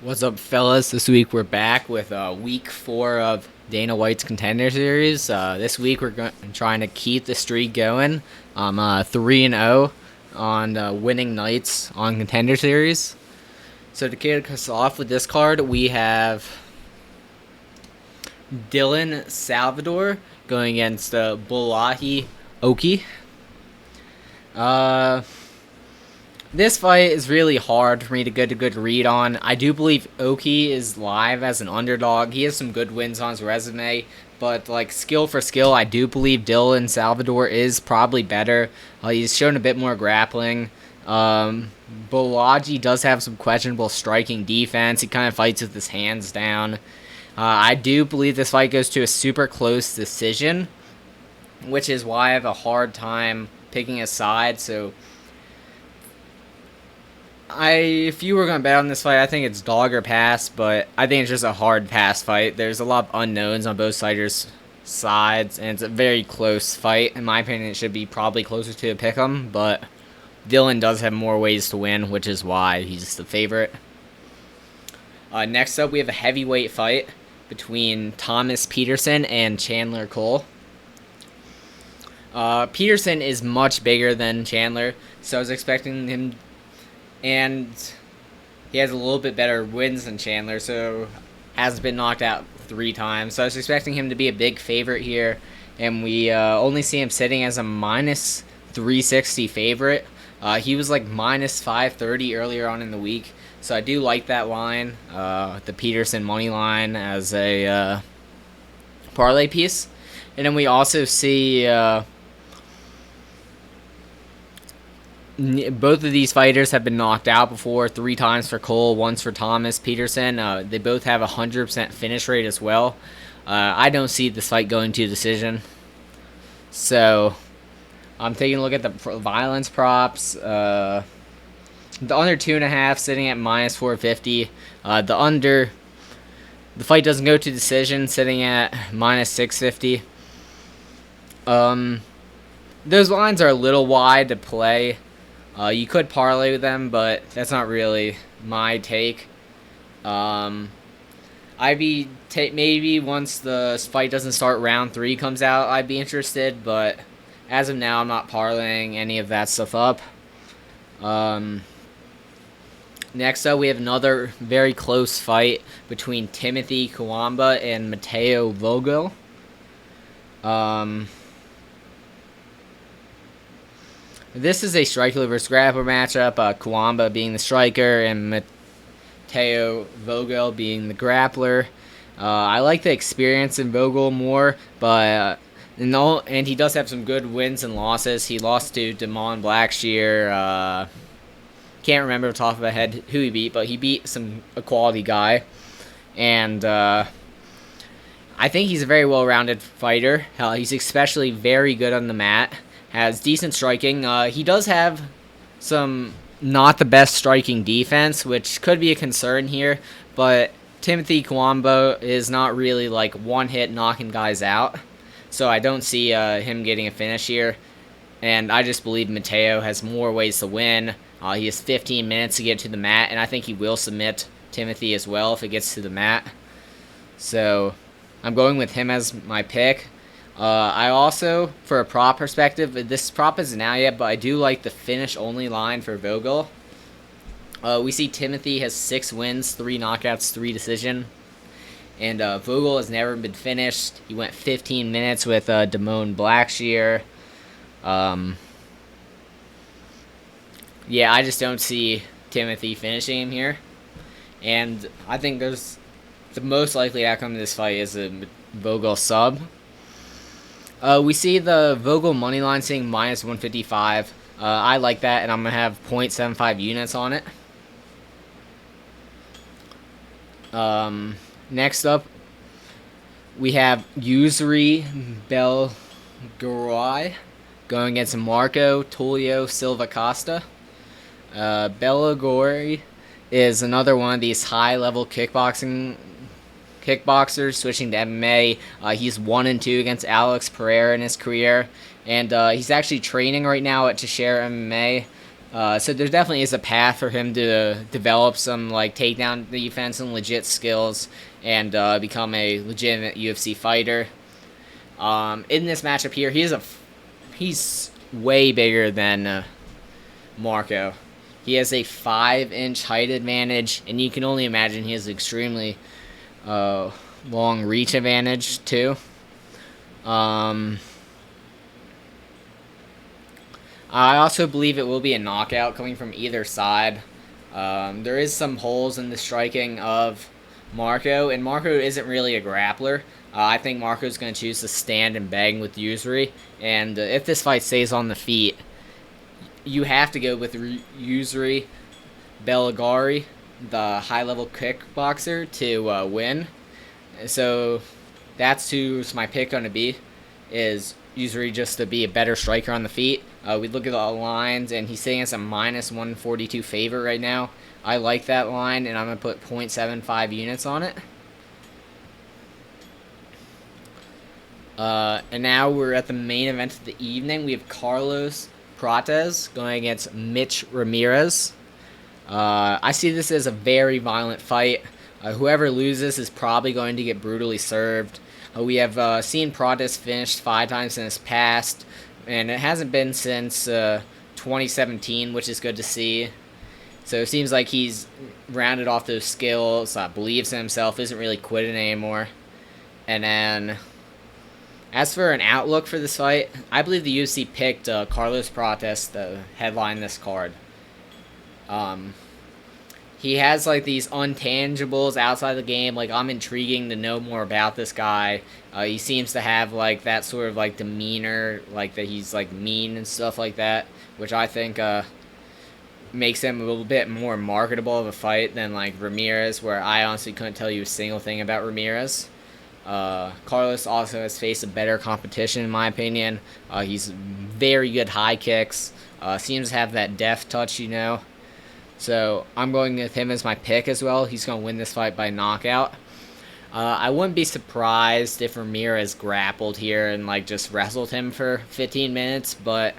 What's up, fellas? This week we're back with week 4 of Dana White's Contender Series. This week we're trying to keep the streak going. I'm 3-0 on winning nights on Contender Series. So to kick us off with this card, we have Dylan Salvador going against Bulahi Oki. This fight is really hard for me to get a good read on. I do believe Oki is live as an underdog. He has some good wins on his resume, but like skill for skill, I do believe Dylan Salvador is probably better. He's shown a bit more grappling. Bolaji does have some questionable striking defense. He kind of fights with his hands down. I do believe this fight goes to a super close decision, which is why I have a hard time picking a side. So if you were going to bet on this fight, I think it's dog or pass, but I think it's just a hard pass fight. There's a lot of unknowns on both fighters' sides, and it's a very close fight. In my opinion, it should be probably closer to a pick'em, but Dylan does have more ways to win, which is why he's the favorite. Next up, we have a heavyweight fight between Thomas Peterson and Chandler Cole. Peterson is much bigger than Chandler, so I was expecting him, and he has a little bit better wins than Chandler, so has been knocked out 3 times. So I was expecting him to be a big favorite here, and we only see him sitting as a minus 360 favorite. He was like minus 530 earlier on in the week, so I do like that line, the Peterson money line as a parlay piece. And then we also see both of these fighters have been knocked out before, 3 times for Cole, once for Thomas Peterson. They both have a 100% finish rate as well. I don't see this fight going to decision. So I'm taking a look at the violence props. The under 2.5 sitting at minus 450. The fight doesn't go to decision, sitting at minus 650. Those lines are a little wide to play. You could parlay with them, but that's not really my take. Maybe once the fight doesn't start, round 3 comes out, I'd be interested, but as of now, I'm not parlaying any of that stuff up. Next up, we have another very close fight between Timothy Kawamba and Mateo Vogel. This is a striker versus grappler matchup. Kawamba being the striker and Mateo Vogel being the grappler. I like the experience in Vogel more, but and he does have some good wins and losses. He lost to Damon Blackshear. Can't remember off the top of my head who he beat, but he beat a quality guy. And I think he's a very well-rounded fighter. He's especially very good on the mat. Has decent striking. He does have some not the best striking defense, which could be a concern here. But Timothy Kawamba is not really like one-hit knocking guys out. So I don't see him getting a finish here. And I just believe Mateo has more ways to win. He has 15 minutes to get to the mat, and I think he will submit Timothy as well if it gets to the mat. So I'm going with him as my pick. I also, for a prop perspective, this prop isn't out yet, but I do like the finish-only line for Vogel. We see Timothy has 6 wins, 3 knockouts, 3 decision. And Vogel has never been finished. He went 15 minutes with Damon Blackshear. Yeah, I just don't see Timothy finishing him here. And I think there's the most likely outcome of this fight is a Vogel sub. We see the Vogel money line saying minus 155. I like that, and I'm going to have 0.75 units on it. Next up, we have Yusri Belgaroy going against Marco Tulio Silva Costa. Belgaroy is another one of these high-level kickboxers switching to MMA. He's 1-2 against Alex Pereira in his career, and he's actually training right now at Teixeira MMA. So there definitely is a path for him to develop some like takedown defense and legit skills and become a legitimate UFC fighter. In this matchup here, he's way bigger than Marco. He has a 5-inch height advantage, and you can only imagine he has extremely long reach advantage too. I also believe it will be a knockout coming from either side. There is some holes in the striking of Marco, and Marco isn't really a grappler. I think Marco's going to choose to stand and bang with Yusri, and if this fight stays on the feet, you have to go with Yusri Belagari, the high-level kickboxer, to win. So that's who's my pick going to be, is Yusri just to be a better striker on the feet. We look at the lines, and he's sitting as a minus 142 favorite right now. I like that line, and I'm going to put 0.75 units on it. And now we're at the main event of the evening. We have Carlos Prates going against Mitch Ramirez. I see this as a very violent fight. Whoever loses is probably going to get brutally served. We have seen Prates finished 5 times in his past, and it hasn't been since 2017, which is good to see. So it seems like he's rounded off those skills, believes in himself, isn't really quitting anymore. And then, as for an outlook for this fight, I believe the UFC picked Carlos Prates to headline this card. He has like these untangibles outside the game. Like, I'm intriguing to know more about this guy. He seems to have like that sort of like demeanor, like that he's like mean and stuff like that, which I think makes him a little bit more marketable of a fight than like Ramirez, where I honestly couldn't tell you a single thing about Ramirez. Carlos also has faced a better competition in my opinion. He's very good high kicks. Seems to have that deft touch, you know. So I'm going with him as my pick as well. He's going to win this fight by knockout. I wouldn't be surprised if Ramirez grappled here and like just wrestled him for 15 minutes, but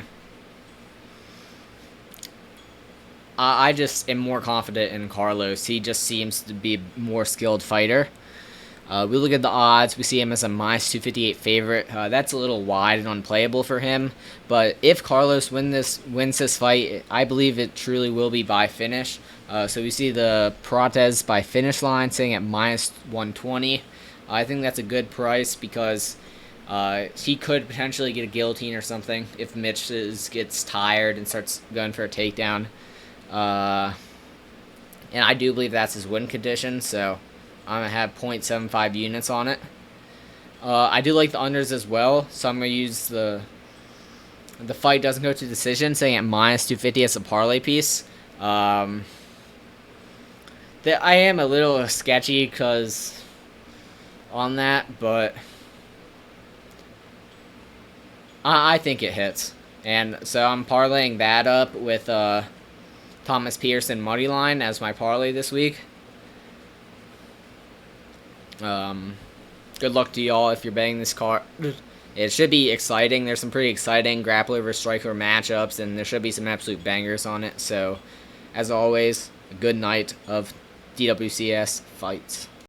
I just am more confident in Carlos. He just seems to be a more skilled fighter. We look at the odds. We see him as a minus 258 favorite. That's a little wide and unplayable for him. But if Carlos wins this fight, I believe it truly will be by finish. So we see the Prates by finish line sitting at minus 120. I think that's a good price because he could potentially get a guillotine or something if Mitch gets tired and starts going for a takedown. And I do believe that's his win condition, so I'm going to have 0.75 units on it. I do like the unders as well, so I'm going to use the fight doesn't go to decision, saying at minus 250 as a parlay piece. I am a little sketchy because on that, but I think it hits. And so I'm parlaying that up with Thomas Pearson money line as my parlay this week. Good luck to y'all if you're betting this card. It should be exciting. There's some pretty exciting grappler versus striker matchups, and there should be some absolute bangers on it. So, as always, a good night of DWCS fights.